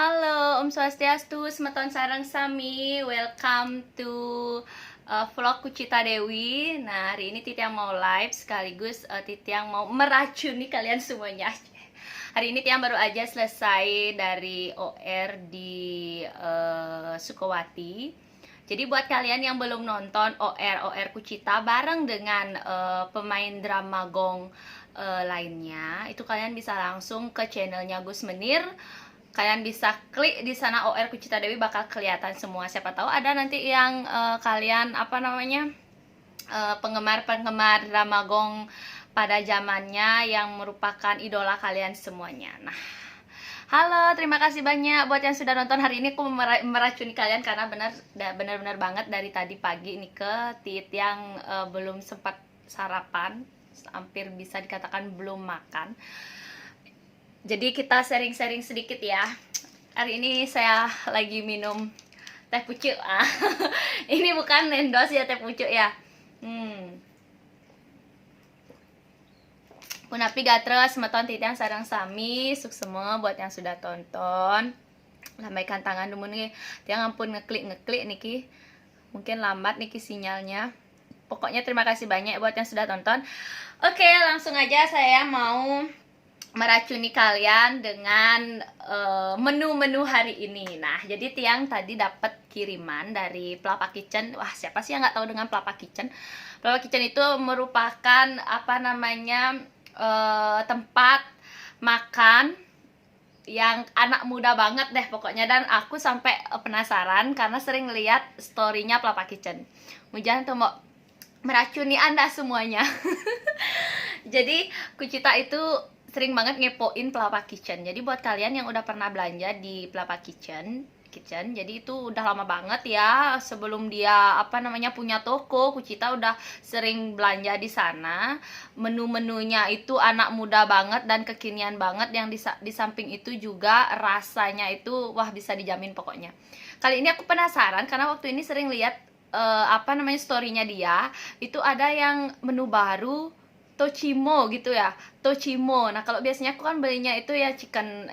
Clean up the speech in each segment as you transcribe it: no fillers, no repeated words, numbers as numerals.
Halo, Om Swastiastu, Semeton Sarang Sami. Welcome to vlog Kucita Dewi. Nah, hari ini Titiang mau live sekaligus Titiang mau meracuni kalian semuanya. Hari ini Tiang baru aja selesai dari OR di Sukawati. Jadi buat kalian yang belum nonton OR Kucita bareng dengan pemain drama gong lainnya, itu kalian bisa langsung ke channelnya Gus Menir. Kalian bisa klik di sana OR Kucita Dewi, bakal kelihatan semua. Siapa tahu ada nanti yang kalian penggemar-penggemar drama gong pada zamannya yang merupakan idola kalian semuanya. Nah, halo, terima kasih banyak buat yang sudah nonton. Hari ini aku meracuni kalian karena benar-benar banget dari tadi pagi ini ke Tit yang belum sempat sarapan, hampir bisa dikatakan belum makan. Jadi kita sharing-sharing sedikit ya. Hari ini saya lagi minum teh pucuk. Ini bukan endorse ya teh pucuk ya. Punapi gatres semeton Titiang sarang sami suk semua buat yang sudah tonton. Lambaikan tangan dulu nih. Tiang ampun ngeklik niki. Mungkin lambat niki sinyalnya. Pokoknya terima kasih banyak buat yang sudah tonton. Oke, langsung aja saya mau meracuni kalian dengan menu-menu hari ini. Nah, jadi Tiang tadi dapat kiriman dari Plapa Kitchen. Wah, siapa sih yang nggak tahu dengan Plapa Kitchen? Plapa Kitchen itu merupakan tempat makan yang anak muda banget deh pokoknya, dan aku sampai penasaran karena sering lihat story-nya Plapa Kitchen. Mujan tuh mau meracuni Anda semuanya. Jadi Kucita itu sering banget ngepoin Plapa Kitchen. Jadi buat kalian yang udah pernah belanja di Plapa Kitchen, jadi itu udah lama banget ya, sebelum dia punya toko. Kucita udah sering belanja di sana. Menu-menunya itu anak muda banget dan kekinian banget, yang di samping itu juga rasanya itu wah bisa dijamin pokoknya. Kali ini aku penasaran karena waktu ini sering lihat story-nya dia, itu ada yang menu baru Tochimo gitu ya, Tochimo. Nah, kalau biasanya aku kan belinya itu ya chicken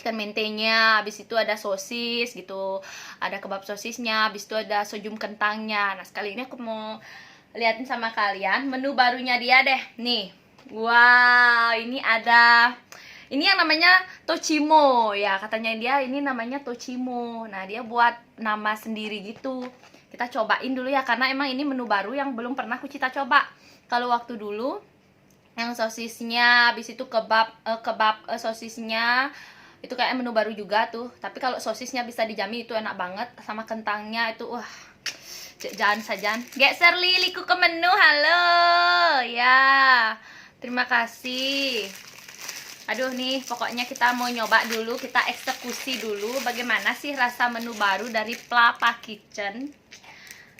mentenya, habis itu ada sosis gitu, ada kebab sosisnya, habis itu ada sojum kentangnya. Nah, sekali ini aku mau liatin sama kalian menu barunya dia deh. Nih, wow, ini yang namanya Tochimo ya, katanya dia ini namanya Tochimo. Nah, dia buat nama sendiri gitu. Kita cobain dulu ya, karena emang ini menu baru yang belum pernah Kucita coba. Kalau waktu dulu yang sosisnya, habis itu kebab sosisnya itu kayak menu baru juga tuh. Tapi kalau sosisnya bisa dijamin itu enak banget, sama kentangnya itu wah, jangan saja. Geser liliku ke menu, halo ya, terima kasih. Aduh nih, pokoknya kita mau nyoba dulu, kita eksekusi dulu bagaimana sih rasa menu baru dari Plapa Kitchen.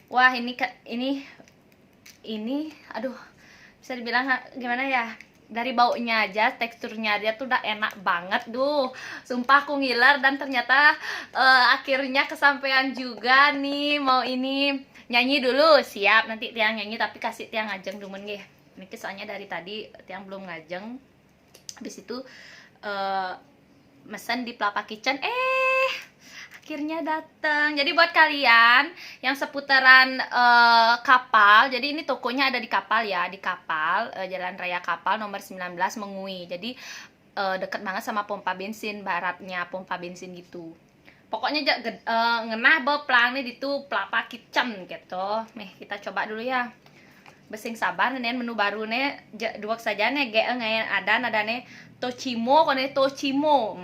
Wah, ini aduh, bisa dibilang gimana ya, dari baunya aja, teksturnya dia tuh udah enak banget. Sumpah aku ngiler, dan ternyata akhirnya kesampaian juga nih. Mau ini nyanyi dulu, siap, nanti Tiang nyanyi tapi kasih Tiang ngajeng dulu nih. Ini soalnya dari tadi Tiang belum ngajeng. Habis itu mesen di Plapa Kitchen, akhirnya datang. Jadi buat kalian yang seputaran Kapal, jadi ini tokonya ada di Kapal ya, di Kapal, Jalan Raya Kapal nomor 19 Mengui. Jadi deket banget sama pompa bensin, baratnya pompa bensin gitu. Pokoknya ngenah beplang nih itu Plapa Kitchen gitu. Nih kita coba dulu ya. Besing sabar nih menu baru nih dua saja nih ngayan ada nih Tochimo kone Tochimo.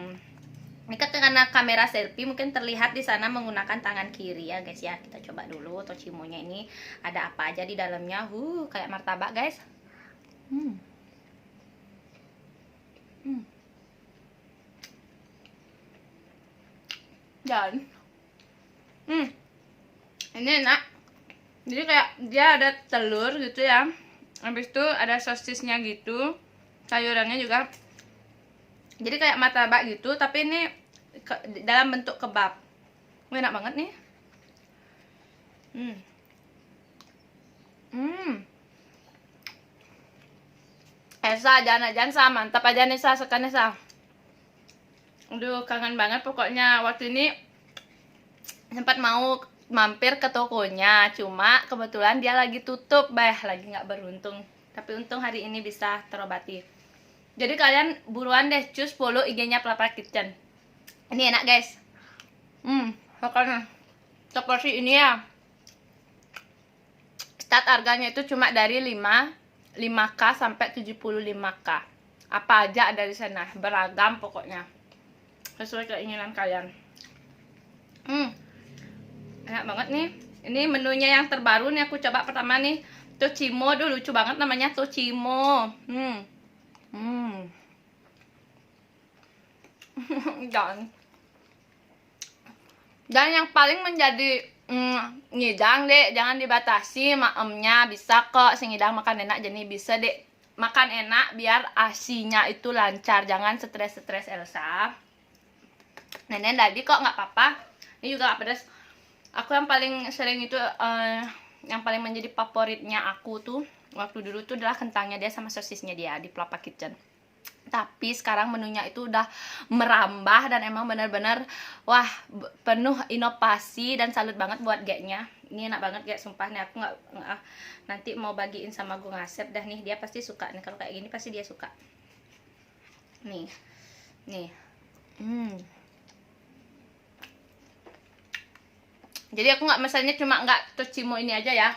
Ini kan karena kamera selfie mungkin terlihat di sana menggunakan tangan kiri ya guys ya. Kita coba dulu Tochimonya ini ada apa aja di dalamnya. Kayak martabak guys. Dan ini enak. Jadi kayak dia ada telur gitu ya. Habis itu ada sosisnya gitu. Sayurannya juga. Jadi kayak martabak gitu, tapi ini dalam bentuk kebab. Enak banget nih. Esa, jangan sa, mantap aja nih sa, sekan sa. Aduh, kangen banget pokoknya. Waktu ini sempat mau mampir ke tokonya, cuma kebetulan dia lagi tutup, lagi nggak beruntung. Tapi untung hari ini bisa terobati. Jadi kalian buruan deh cus follow IG-nya Plapa Kitchen. Ini enak guys. Pokoknya seperti ini ya. Start harganya itu cuma dari 5K sampai 75K. Apa aja ada di sana, beragam pokoknya. Sesuai keinginan kalian. Enak banget nih. Ini menunya yang terbaru nih, aku coba pertama nih. Tochimo, tuh lucu banget namanya Tochimo. Dan yang paling menjadi ngidang deh, jangan dibatasi maemnya, bisa kok si ngidang makan enak, jadi bisa deh makan enak biar asinya itu lancar, jangan stres-stres Elsa. Nenek tadi kok nggak apa-apa, ini juga nggak pedas. Aku yang paling sering itu yang paling menjadi favoritnya aku tuh waktu dulu tuh adalah kentangnya dia sama sosisnya dia di Plapa Kitchen. Tapi sekarang menunya itu udah merambah dan emang bener-bener wah penuh inovasi dan salut banget buat G-nya. Ini enak banget guys, sumpah nih aku nggak nanti mau bagiin sama gue ngasep dah nih, dia pasti suka nih kalau kayak gini, pasti dia suka. Nih. Jadi aku nggak mesannya cuma nggak Tochimo ini aja ya.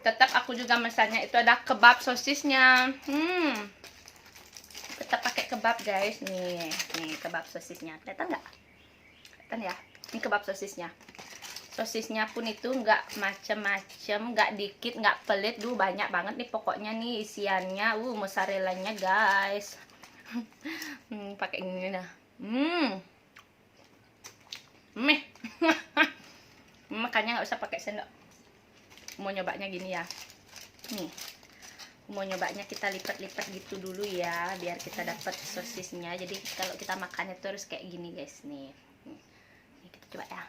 Tetap aku juga mesannya itu ada kebab sosisnya. Tetap pakai kebab guys. Nih kebab sosisnya. Kelihatan nggak? Kelihatan ya? Ini kebab sosisnya. Sosisnya pun itu nggak macem-macem, nggak dikit, nggak pelit. Duh banyak banget nih pokoknya nih isiannya. Mozzarellanya guys. Pakai ini nah. Makanya nggak usah pakai sendok. Mau nyobanya gini ya. Nih. Mau nyobanya kita lipat-lipat gitu dulu ya, biar kita dapat sosisnya. Jadi kalau kita makannya terus kayak gini guys nih. Nih kita coba ya.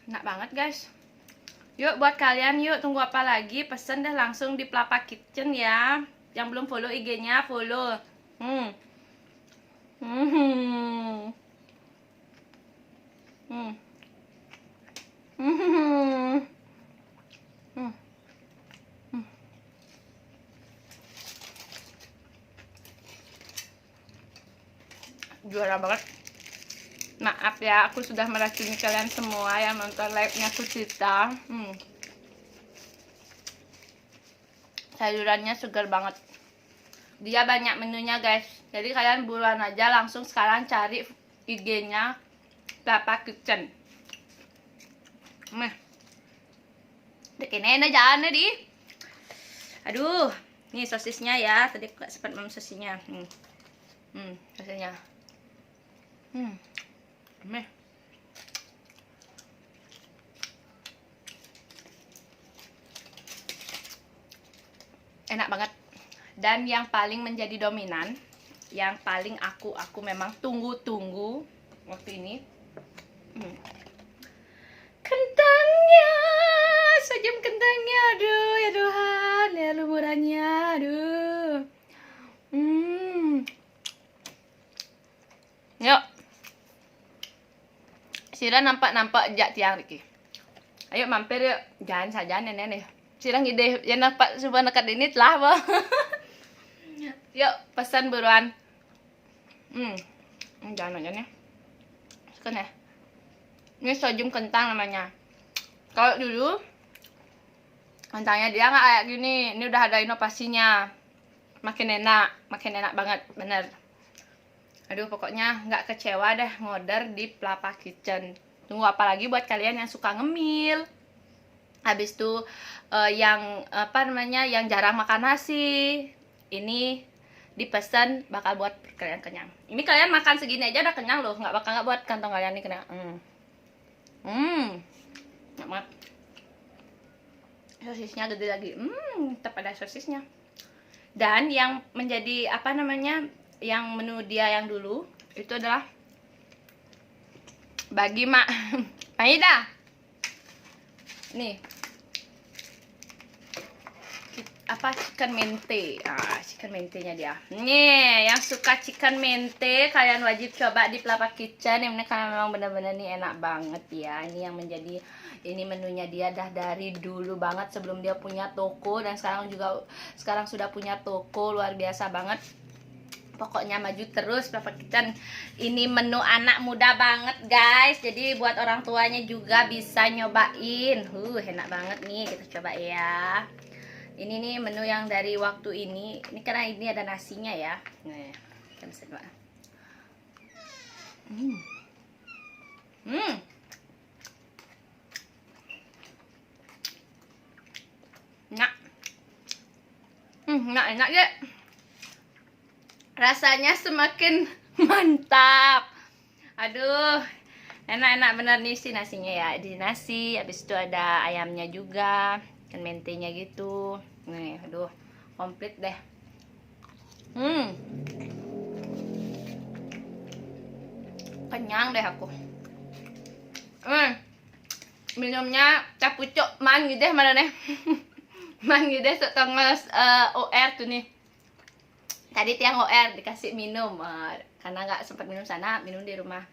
Enak banget guys. Yuk buat kalian, yuk tunggu apa lagi, pesen deh langsung di Plapa Kitchen ya. Yang belum follow IG-nya follow. Juara banget. Maaf ya, aku sudah meracuni kalian semua yang nonton live-nya Kucita. Sayurannya segar banget. Dia banyak menunya guys. Jadi kalian buruan aja langsung sekarang cari IG-nya Plapa Kitchen. Begini aja nih di. Aduh, nih sosisnya ya. Tadi gak sempat sosisnya. Sosisnya. Enak banget. Dan yang paling menjadi dominan, yang paling aku memang tunggu-tunggu waktu ini, kentangnya, sajam kentangnya, aduh ya Tuhan, ya lumurannya, aduh. Yuk. Sira nampak jak tiang Riki. Ayo mampir yuk, jangan saja nenek nih. Sira ngide yang nampak sumpah dekat ini telah bang. Yuk pesan buruan. Jangan aja nih. Sekarang ya. Ini sojum kentang namanya. Kalau dulu kentangnya dia nggak kayak gini. Ini udah ada inovasinya. Makin enak banget, bener. Aduh pokoknya nggak kecewa deh ngorder di Plapa Kitchen. Tunggu apa lagi buat kalian yang suka ngemil. Habis itu yang apa namanya, yang jarang makan nasi, ini dipesan bakal buat kalian kenyang. Ini kalian makan segini aja udah kenyang loh, nggak buat kantong kalian nih kenyang. Enak banget. Sosisnya gede lagi. Tetap ada sosisnya. Dan yang menjadi apa namanya, yang menu dia yang dulu itu adalah bagi Mak Maida. Nih, apa, chicken mente. Chicken mentenya dia. Nih, yang suka chicken mente kalian wajib coba di Pelapak Kitchen. Ini karena memang benar-benar nih enak banget ya. Ini yang menjadi, ini menunya dia dah dari dulu banget sebelum dia punya toko, dan sekarang sudah punya toko. Luar biasa banget. Pokoknya maju terus Pelapak Kitchen. Ini menu anak muda banget guys. Jadi buat orang tuanya juga bisa nyobain. Enak banget nih, kita coba ya. Ini nih menu yang dari waktu ini. Ini karena ini ada nasinya ya. Nih, kita bisa coba. Enak ya. Rasanya semakin mantap. Aduh, enak-enak bener nih si nasinya ya. Di nasi, habis itu ada ayamnya juga, kan mentenya gitu. Nih, aduh, komplit deh. Kenyang deh aku. Minumnya teh pucuk man gitu mana nih. Man gitu setengah OR tuh nih. Tadi tiang OR dikasih minum, karena nggak sempat minum sana, minum di rumah.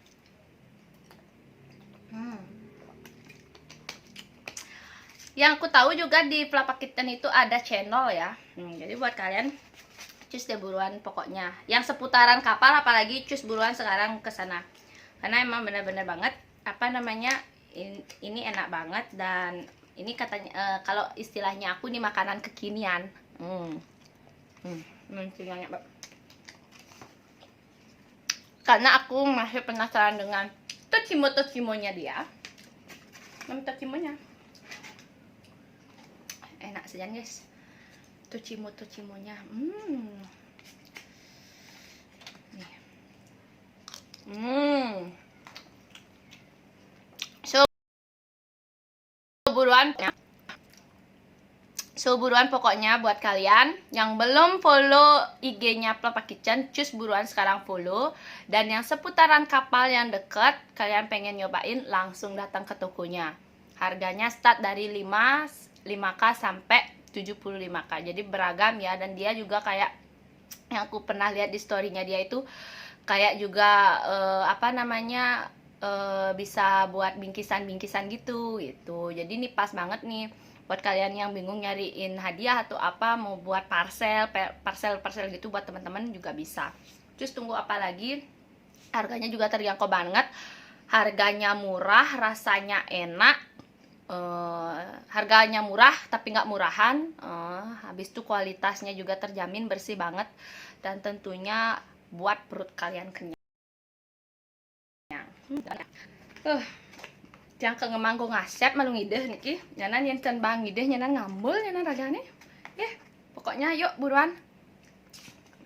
Yang aku tahu juga di Pelapak Kitchen itu ada channel ya. Jadi buat kalian cus deh buruan pokoknya. Yang seputaran kapal apalagi cus buruan sekarang ke sana. Karena emang bener-bener banget apa namanya, ini enak banget, dan ini katanya kalau istilahnya aku nih makanan kekinian. Karena aku masih penasaran dengan tochimo-tochimonya dia. Tochimonya enak saja guys. Tochimo-tochimonya. So buruan pokoknya buat kalian yang belum follow IG-nya Pelapak Kitchen, cus buruan sekarang follow. Dan yang seputaran kapal yang deket, kalian pengen nyobain, langsung datang ke tokonya. Harganya start dari 5K sampai 75K. Jadi beragam ya, dan dia juga kayak yang aku pernah lihat di story-nya dia itu kayak juga apa namanya, bisa buat bingkisan-bingkisan gitu. Jadi ini pas banget nih buat kalian yang bingung nyariin hadiah atau apa, mau buat parcel gitu buat teman-teman juga bisa. Terus tunggu apa lagi? Harganya juga terjangkau banget. Harganya murah, rasanya enak. Harganya murah tapi nggak murahan. Habis itu kualitasnya juga terjamin bersih banget, dan tentunya buat perut kalian kenyang. Yang kengemanggo ngasep malu ngideh niki, nyanan yang can bang ngideh, nyanan ngambul, nyanan ragane. Pokoknya yuk buruan.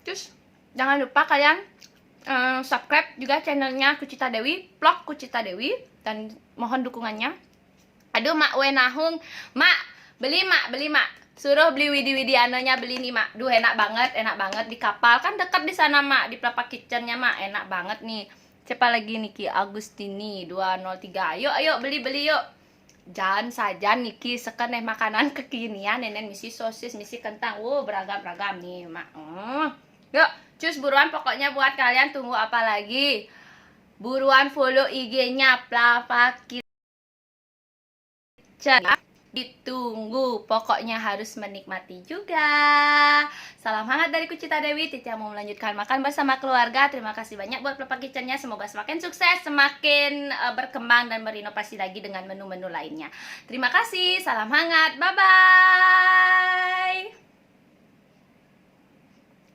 Terus jangan lupa kalian subscribe juga channelnya Kucita Dewi, vlog Kucita Dewi, dan mohon dukungannya. Aduh mak wenahung, mak beli mak, suruh beli widi anonya, beli nih mak. Duh enak banget di kapal, kan dekat di sana mak, di Pelapak Kitchen-nya mak, enak banget nih. Siapa lagi Niki Agustini 203. Yuk beli yuk. Jangan saja Niki sekan makanan kekinian, nenek misi sosis, misi kentang. Beragam nih mak. Yuk cus buruan pokoknya buat kalian, tunggu apa lagi? Buruan follow IG-nya Pelapak Kitchen. Ditunggu, pokoknya harus menikmati juga. Salam hangat dari Kucita Dewi, Titi yang mau melanjutkan makan bersama keluarga. Terima kasih banyak buat Pelapak Kitchen-nya, semoga semakin sukses, semakin berkembang dan berinovasi lagi dengan menu-menu lainnya. Terima kasih, salam hangat, bye-bye.